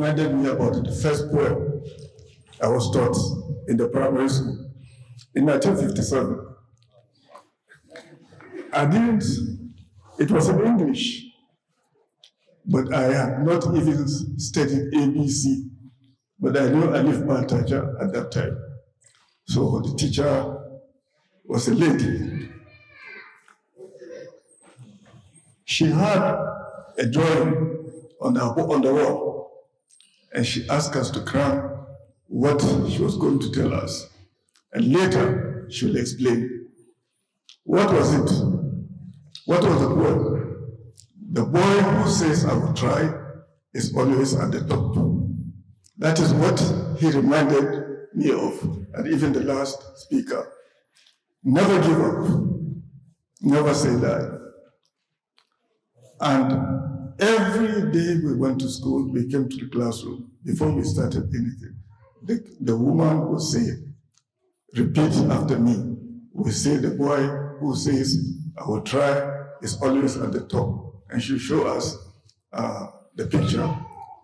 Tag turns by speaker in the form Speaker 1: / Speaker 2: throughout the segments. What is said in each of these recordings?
Speaker 1: reminded me about the first poem I was taught in the primary school in 1957. It was in English, but I had not even studied ABC, but I knew Alif Ba Ta Ja at that time. So the teacher was a lady. She had a drawing on the wall, and she asked us to cram what she was going to tell us. And later, she will explain. What was it? What was the poem? The boy who says, I will try, is always at the top. That is what he reminded me of, and even the last speaker. Never give up. Never say die. And every day we went to school, we came to the classroom. Before we started anything, the woman would say, repeat after me. We say the boy who says, I will try, is always at the top. And she showed us the picture.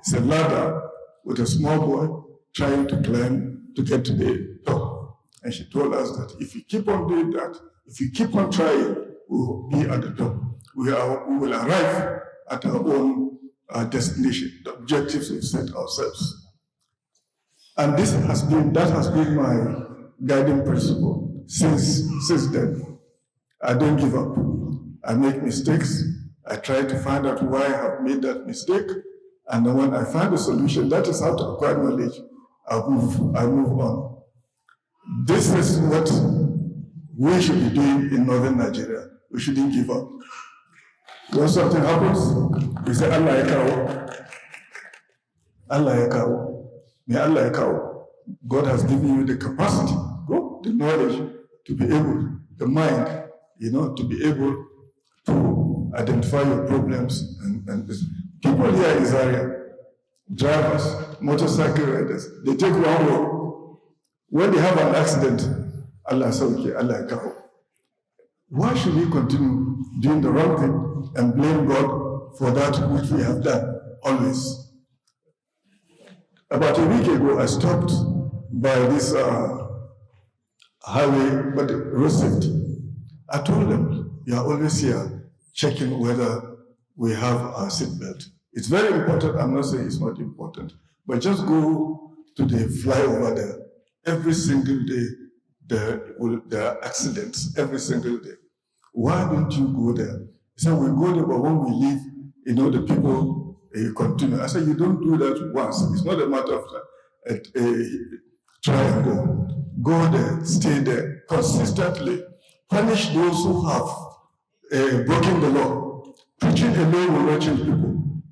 Speaker 1: It's a ladder with a small boy trying to climb to get to the top. And she told us that if you keep on doing that, if you keep on trying, we will be at the top. We will arrive at our own destination, the objectives we've set ourselves. And that has been my guiding principle since then. I don't give up. I make mistakes. I try to find out why I have made that mistake. And then when I find a solution, that is how to acquire knowledge, I move on. This is what we should be doing in northern Nigeria. We shouldn't give up. When something happens, we say, Allah Ekao. Allah Ekao. May Allah Ekao. God has given you the capacity, the knowledge to be able, the mind, to be able to identify your problems. And people here in this area, drivers, motorcycle riders, they take one road. When they have an accident, Allah Sauki, Allah Ekao. Why should we continue doing the wrong thing and blame God for that which we have done always? About a week ago, I stopped by this highway, but road safety. I told them, you are always here checking whether we have our seatbelt. It's very important. I'm not saying it's not important, but just go to the flyover there. Every single day, there are accidents, every single day. Why don't you go there? He said, we go there, but when we leave, the people continue. I said, you don't do that once. It's not a matter of try and go. Go there, stay there, consistently. Punish those who have broken the law. Preaching alone will not change people.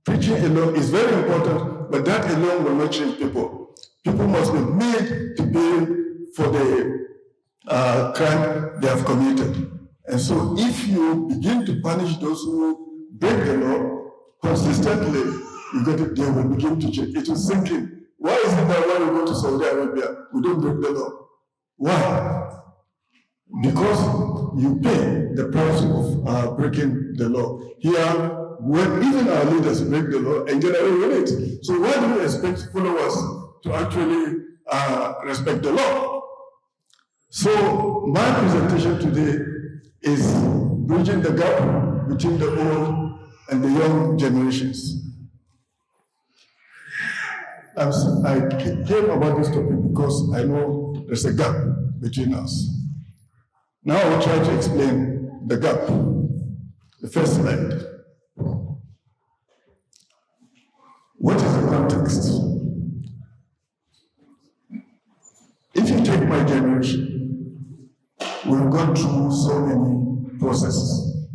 Speaker 1: Preaching alone is very important, but that alone will not change people. People must be made to pay for the crime they have committed. And so if you begin to punish those who break the law consistently, they will begin to change. It will sink in. Why is it that when we go to Saudi Arabia, we don't break the law? Why? Because you pay the price of breaking the law. Here, when even our leaders break the law and get away with it. So why do we expect followers to actually respect the law? So my presentation today is bridging the gap between the old and the young generations. I came about this topic because I know there's a gap between us. Now I will try to explain the gap. The first slide. What is the context? If you take my generation, we've gone through so many processes.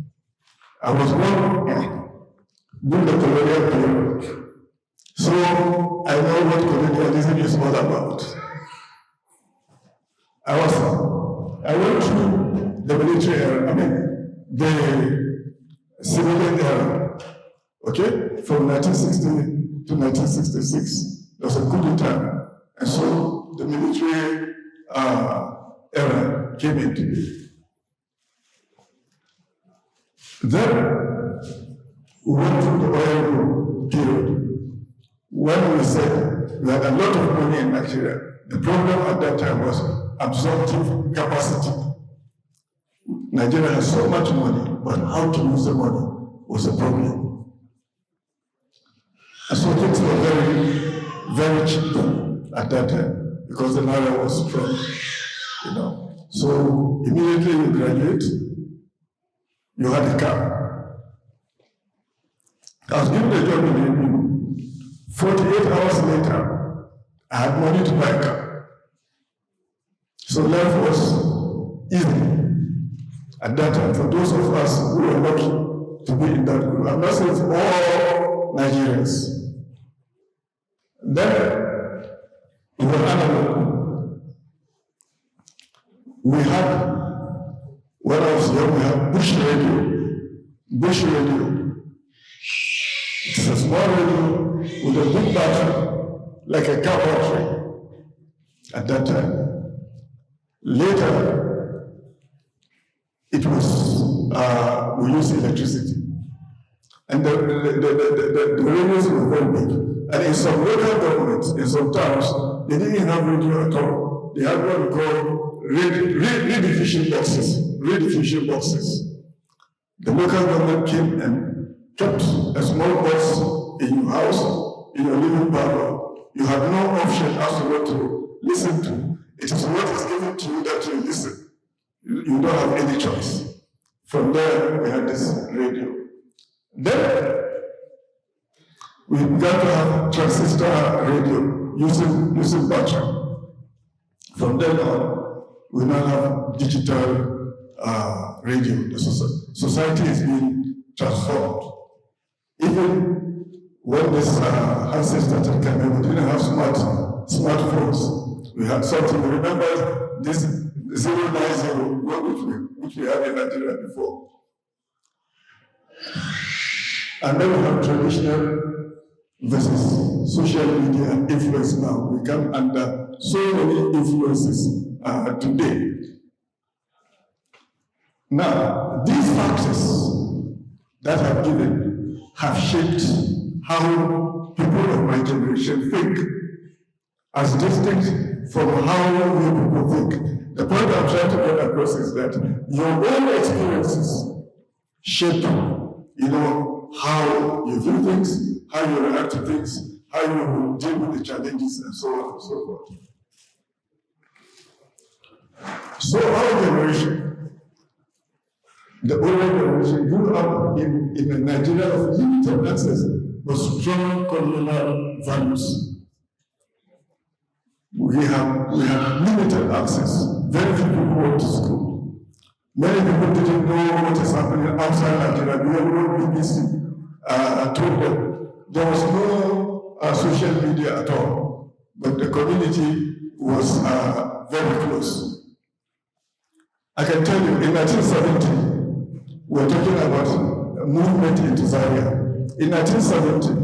Speaker 1: I was born during the colonial period, so I know what colonialism is all about. I went through the military era, the civilian era, okay, from 1960 to 1966. There was a coup d'etat, and so the military era came into it. Then we went through the oil boom period, when we said we had a lot of money in Nigeria, the problem at that time was absorptive capacity. Nigeria has so much money, but how to use the money was a problem. And so things were very, very cheap at that time because the naira was strong, you know. So immediately you graduate, you had a car. I was given a job in the evening. 48 hours later, I had money to buy a car. So life was easy at that time for those of us who were lucky to be in that group. I'm not saying for all Nigerians. Then we were analog. We had, when I was young, we had bush radio. Bush radio. It's a small radio with a big battery, like a car battery at that time. Later, it was, we used electricity. And the radios were very big. And in some local governments, in some towns, they didn't have radio at all. They had what we call rediffusion boxes. Rediffusion boxes. The local government came and kept a small box in your house, in your living parlor. You have no option as to what to listen to. It is what is given to you that you listen. You don't have any choice. From there, we had this radio. Then, we began to have transistor radio using battery. From then on, we now have digital radio. The society is being transformed. Even when this handset started coming, we didn't have smartphones. We had something. Remember this 090, which we had in Nigeria before. And then we have traditional versus social media influence now. We come under so many influences today. Now, these factors that I've given have shaped how people of my generation think, as distinct from how new people think. The point I'm trying to get across is that your own experiences shape, how you view things, how you react to things, how you deal with the challenges, and so on and so forth. So our generation, the older generation, grew up in a Nigeria of limited access but strong communal values. We have limited access. Very few people went to school. Many people didn't know what is happening outside Nigeria. We have no BBC told them. There was no social media at all, but the community was very close. I can tell you, in 1970, we're talking about a movement into Zaria. In 1970,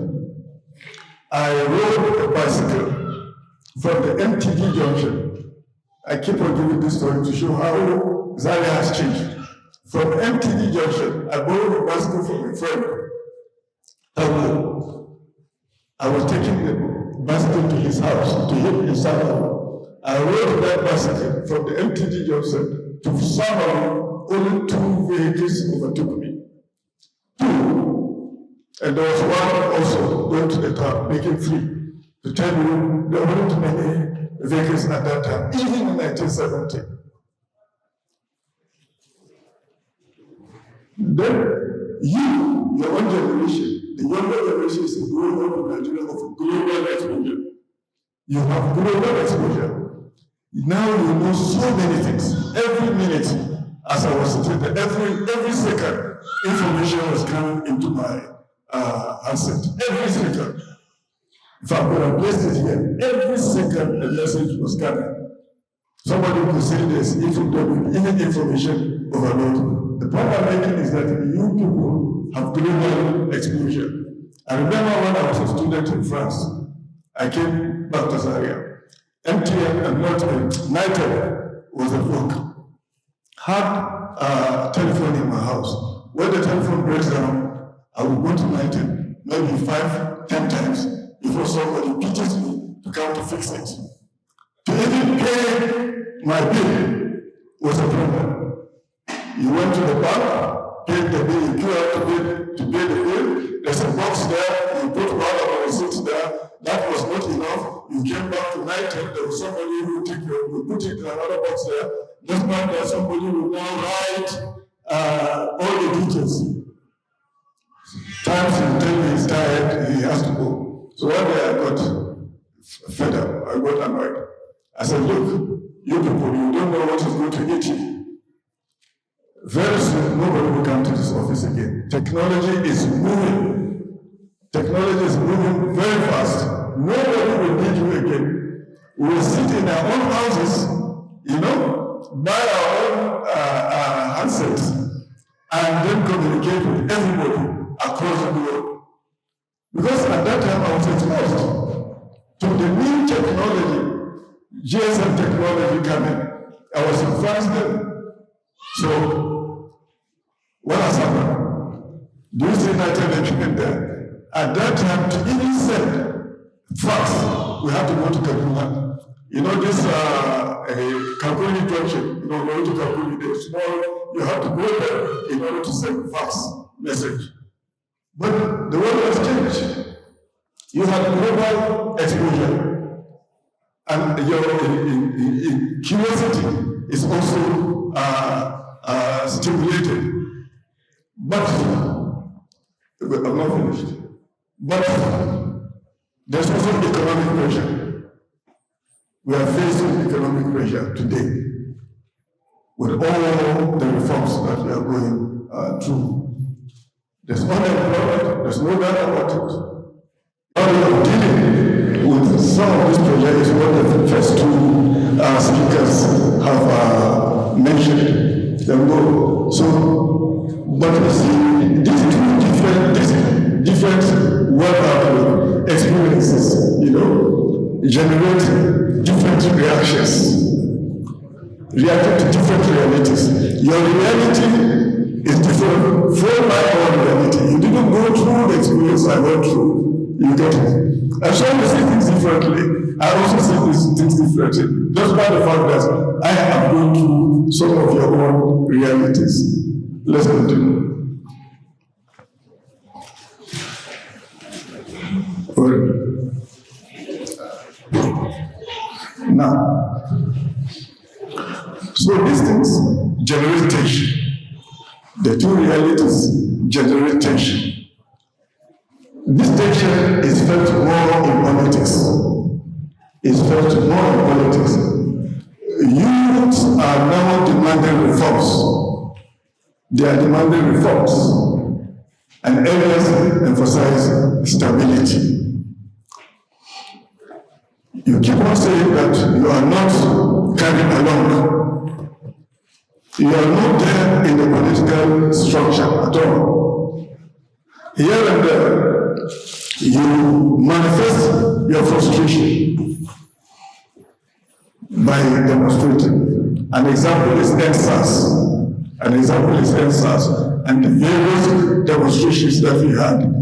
Speaker 1: I rode a bicycle from the MTD junction. I keep on giving this story to show how Zaria has changed. From MTD junction, I borrowed a bicycle from a friend. I was taking the bicycle to his house, to him in Samaru. I rode that bicycle from the MTD junction to Samaru. Only 2 vehicles overtook me. 2. And there was one also going to the top, making 3. To tell you, there weren't many vehicles at that time, even in 1970. Then your own generation, the younger generation is growing up in Nigeria of global exposure. You have global exposure. Now you know so many things. Every minute, as I was sitting there, every second, information was coming into my handset. Every second. If I'm going to place it here, every second a message was coming. Somebody could say this, even information overload. The point I'm making is that you people have global exposure. I remember when I was a student in France, I came back to Zaria. MTN and not Nitel was at work. Had a telephone in my house. When the telephone breaks down, I would go to Nitel maybe 5-10 times before somebody pitches me to come to fix it. To even pay my bill was a problem. You went to the bank, paid the bill, you queue out to pay the bill. There's a box there, you put one of the receipts there. That was not enough. You came back to night and there was somebody who put it in another box there. This man there, somebody will now write all the details. Times he tell me he's tired, he has to go. So one day I got fed up, I got annoyed. I said, look, you people, you don't know what is going to eat you. Very soon, nobody will come to this office again. Technology is moving. Technology is moving very fast. Nobody will need you again. We will sit in our own houses, buy our own handsets, and then communicate with everybody across the world. Because at that time I was exposed to the new technology, GSM technology coming. I was in France then. So, what has happened? Do you see United Nations there? At that time, to even send fax, we have to go to Kaduna. This Kakuli junction, go to Kakuli, they're small, you have to go there in order to send fax message. But the world has changed. You have global exposure. And your curiosity is also stimulated. But, I'm not finished. But there's also economic pressure. We are facing economic pressure today with all the reforms that we are going through. There's unemployment, there's no doubt about it. How we are dealing with some of this pressure is what the first two speakers have mentioned. So, but you see, these two different work outlook experiences, generate different reactions, reacting to different realities. Your reality is different from my own reality. You didn't go through the experience I went through. You get it? I'm trying to see things differently. I also see these things differently. Just by the fact that I have gone through some of your own realities. Let's continue. Now, so these things generate tension. The two realities generate tension. This tension is felt more in politics. It's felt more in politics. Youths are now demanding reforms. They are demanding reforms. And areas emphasize stability. You keep on saying that you are not carried along. You are not there in the political structure at all. Here and there, you manifest your frustration by demonstrating. An example is NSAS. And the various demonstrations that we had,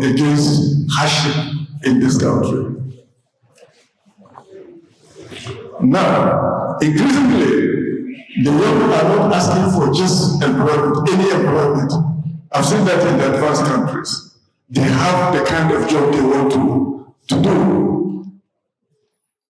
Speaker 1: against hardship in this country. Now, increasingly, the young are not asking for just employment, any employment. I've seen that in the advanced countries. They have the kind of job they want to do.